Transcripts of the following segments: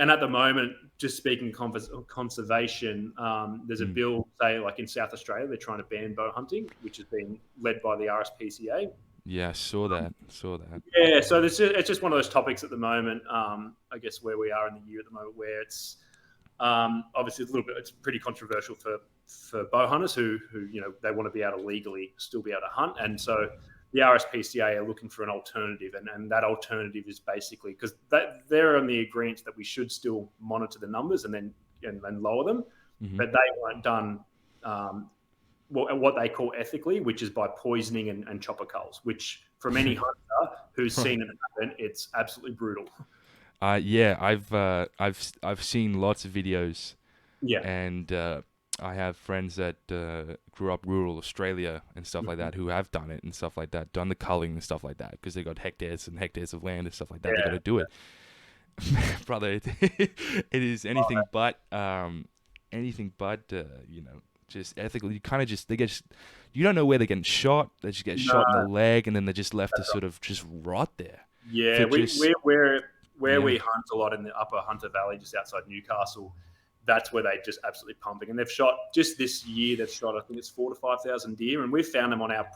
And at the moment, just speaking conservation, there's a bill, say, like in South Australia, they're trying to ban bow hunting, which is being led by the RSPCA. Yeah, I saw that. Yeah, so it's just one of those topics at the moment, I guess, where we are in the year at the moment, where it's obviously it's pretty controversial for bow hunters who they want to be able to legally still be able to hunt, and so the RSPCA are looking for an alternative, and that alternative is basically because they're on the agreement that we should still monitor the numbers and then lower them, but they weren't done what they call ethically, which is by poisoning and chopper culls, which from any hunter who's seen it happen, it's absolutely brutal. Yeah, I've seen lots of videos, Yeah. and I have friends that grew up rural Australia and stuff like that who have done it and stuff like that, done the culling and stuff like that, because they got hectares and hectares of land and stuff like that. They got to do it, brother. It is anything but just ethical. You kind of you don't know where they're getting shot. They just get shot in the leg, and then they're just left to sort of just rot there. Yeah, we hunt a lot in the Upper Hunter Valley, just outside Newcastle. That's where they just absolutely pumping, and they've shot just this year. They've shot, I think it's 4,000 to 5,000 deer, and we've found them on our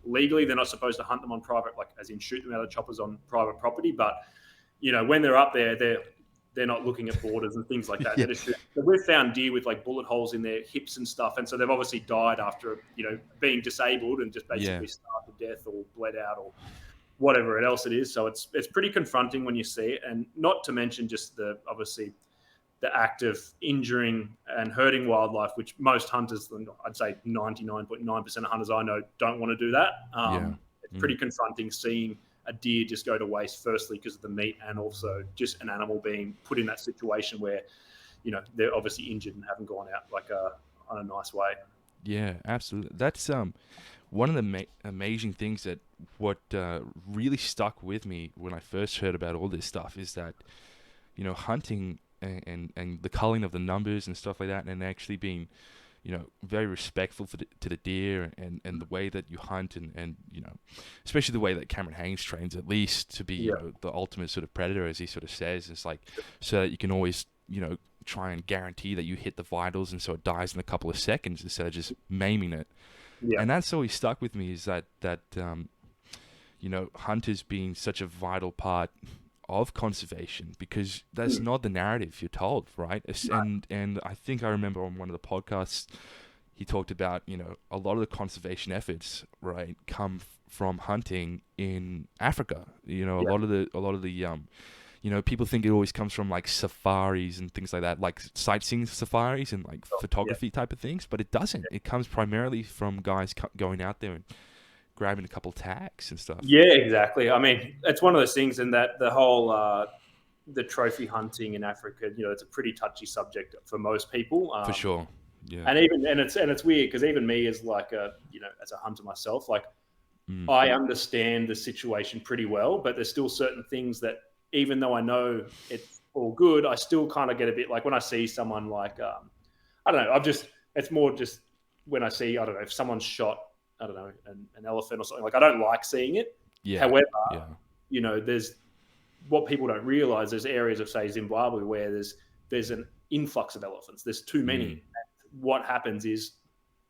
legally. They're not supposed to hunt them on private, as in shoot them out of choppers on private property. But when they're up there, they're not looking at borders and things like that. Yeah. So we've found deer with bullet holes in their hips and stuff, and so they've obviously died after being disabled and just basically starved to death or bled out or whatever else it is. So it's pretty confronting when you see it, and not to mention just the act of injuring and hurting wildlife, which most hunters, I'd say 99.9% of hunters I know, don't want to do that. It's pretty confronting seeing a deer just go to waste, firstly because of the meat, and also just an animal being put in that situation where they're obviously injured and haven't gone out on a nice way. Yeah, absolutely. That's one of the amazing things that really stuck with me when I first heard about all this stuff is that hunting and the culling of the numbers and stuff like that, and actually being very respectful to the deer and the way that you hunt and especially the way that Cameron Haynes trains, at least, to be the ultimate sort of predator, as he sort of says. It's so that you can always try and guarantee that you hit the vitals, and so it dies in a couple of seconds instead of just maiming it. And that's always stuck with me, is that hunters being such a vital part of conservation, because that's not the narrative you're told, right? And I think I remember on one of the podcasts he talked about a lot of the conservation efforts, right, come from hunting in Africa. A lot of the people think it always comes from safaris and things like that, like sightseeing safaris and photography type of things, but it doesn't. It comes primarily from guys going out there and grabbing a couple tags and stuff. Yeah, exactly. I mean, it's one of those things, and that the whole the trophy hunting in Africa, it's a pretty touchy subject for most people. For sure. Yeah. And it's weird because even me as as a hunter myself, I understand the situation pretty well, but there's still certain things that, even though I know it's all good, I still kind of get a bit when I see someone I don't know, it's more just when I see, I don't know, if someone's shot, I don't know, an elephant or something, I don't like seeing it. Yeah. However, there's what people don't realize. There's areas of, say, Zimbabwe where there's an influx of elephants. There's too many. And what happens is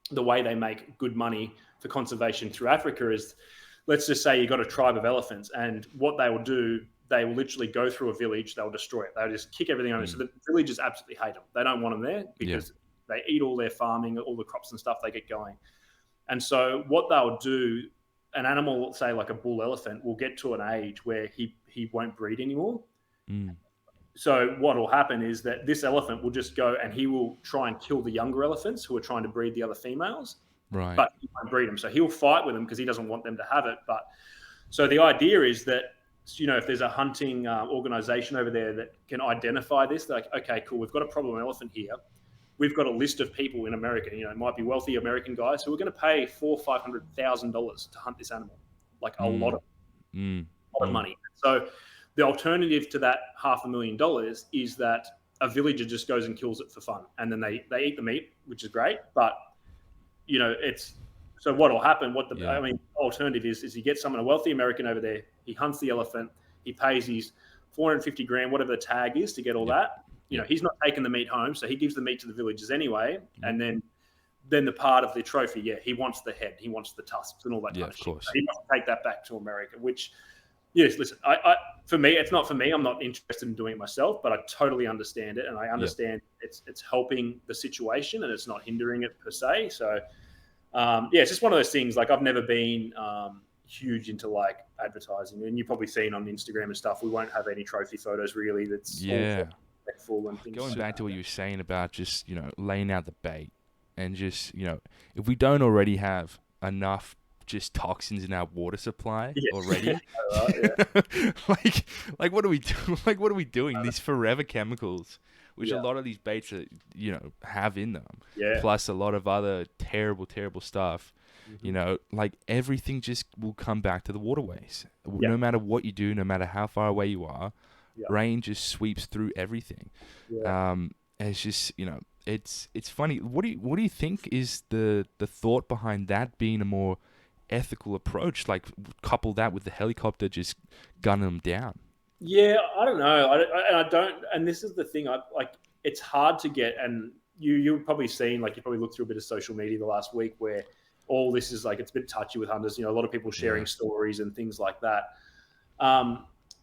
the way they make good money for conservation through Africa is, let's just say you got a tribe of elephants, and what they will do, they will literally go through a village, they'll destroy it. They'll just kick everything over. So the villagers absolutely hate them. They don't want them there because they eat all their farming, all the crops and stuff they get going. And so what they'll do, an animal, say like a bull elephant, will get to an age where he won't breed anymore. So what will happen is that this elephant will just go and he will try and kill the younger elephants who are trying to breed the other females. Right. But he won't breed them. So he'll fight with them because he doesn't want them to have it. But so the idea is that, if there's a hunting organization over there that can identify this, they're like, okay, cool, we've got a problem elephant here. We've got a list of people in America, it might be wealthy American guys who are going to pay $400,000 or $500,000 to hunt this animal, a lot of money. So the alternative to that $500,000 is that a villager just goes and kills it for fun, and then they eat the meat, which is great. But it's so what will happen? Alternative is you get a wealthy American over there. He hunts the elephant. He pays his $450,000, whatever the tag is, to get all that. you know, he's not taking the meat home, so he gives the meat to the villagers anyway, and then the part of the trophy, he wants the head, he wants the tusks and all that kind of shit. course. So he wants to take that back to America, which, yes, listen, I for me, it's not for me. I'm not interested in doing it myself, but I totally understand it, and I understand it's helping the situation and it's not hindering it per se. So, it's just one of those things. Like, I've never been huge into like advertising, and you've probably seen on Instagram and stuff, we won't have any trophy photos really. That's all and things. Going back to what you were saying about just, you know, laying out the bait, and just, you know, if we don't already have enough just toxins in our water supply already, like what are we doing? Like, what are we doing? These forever chemicals, which a lot of these baits are, you know, have in them, plus a lot of other terrible stuff. You know, like, everything just will come back to the waterways. No matter what you do, no matter how far away you are, rain just sweeps through everything. It's just, you know, it's funny. What do you think is the thought behind that being a more ethical approach? Like, couple that with the helicopter just gunning them down. Yeah, I don't know. I don't. And this is the thing. It's hard to get. And you've probably seen, like, you probably looked through a bit of social media the last week where all this is like, it's a bit touchy with hunters. You know, a lot of people sharing stories and things like that.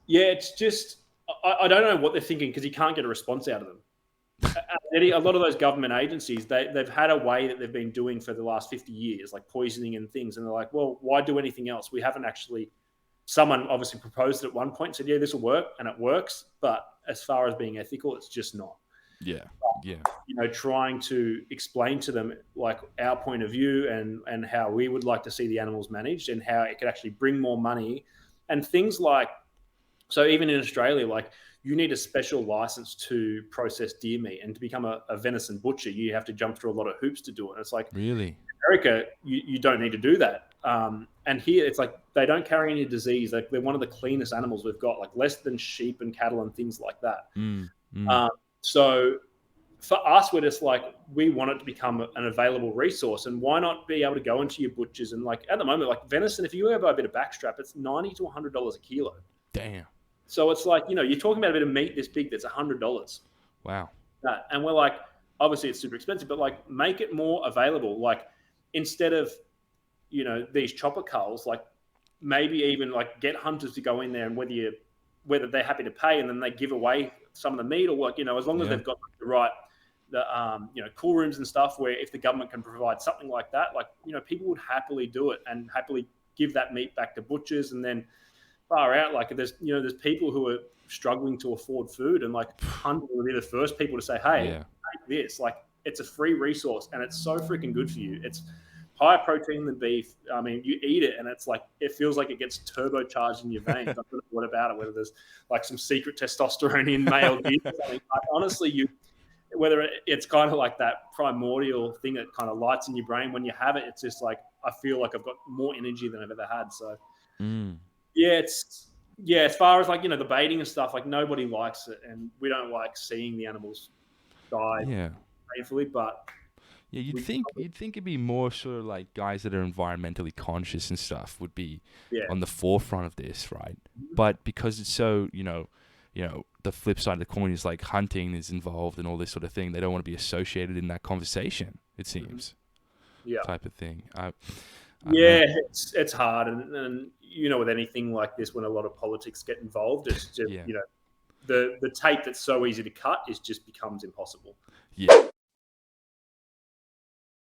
It's just, I don't know what they're thinking, because you can't get a response out of them. A lot of those government agencies, they've had a way that they've been doing for the last 50 years, like poisoning and things. And they're like, well, why do anything else? We haven't actually, someone obviously proposed it at one point, said, this will work, and it works. But as far as being ethical, it's just not. You know, trying to explain to them, like, our point of view and how we would like to see the animals managed, and how it could actually bring more money and things like, so even in Australia, like, you need a special license to process deer meat, and to become a venison butcher, you have to jump through a lot of hoops to do it. And it's like, really, in America, you don't need to do that. And here it's like, they don't carry any disease. Like, they're one of the cleanest animals we've got, like less than sheep and cattle and things like that. So for us, we're just like, we want it to become an available resource, and why not be able to go into your butchers and, like, at the moment, like venison, if you ever buy a bit of backstrap, it's $90 to $100 a kilo. Damn. So it's like, you know, you're talking about a bit of meat this big that's $100. Wow. And we're like, obviously it's super expensive, but like, make it more available. Like, instead of, you know, these chopper culls, like, maybe even like get hunters to go in there, and whether they're happy to pay, and then they give away some of the meat, or what, you know, as long as they've got the right, you know, cool rooms and stuff, where if the government can provide something like that, like, you know, people would happily do it and happily give that meat back to butchers. And then far out, like, there's people who are struggling to afford food, and like, hunters will be the first people to say, hey, take this. Like, it's a free resource, and it's so freaking good for you. It's higher protein than beef. I mean, you eat it, and it's like, it feels like it gets turbocharged in your veins. I don't know what about it, whether there's like some secret testosterone in male deer or something. But honestly, whether it's kind of like that primordial thing that kind of lights in your brain when you have it, it's just like, I feel like I've got more energy than I've ever had. So as far as, like, you know, the baiting and stuff, like, nobody likes it, and we don't like seeing the animals die painfully. But you'd think it'd be more sort of like guys that are environmentally conscious and stuff would be on the forefront of this, right? But because it's so, you know, the flip side of the coin is like hunting is involved and all this sort of thing, they don't want to be associated in that conversation, it seems. Type of thing. It's hard, and you know, with anything like this, when a lot of politics get involved, it's just you know, the tape that's so easy to cut just becomes impossible.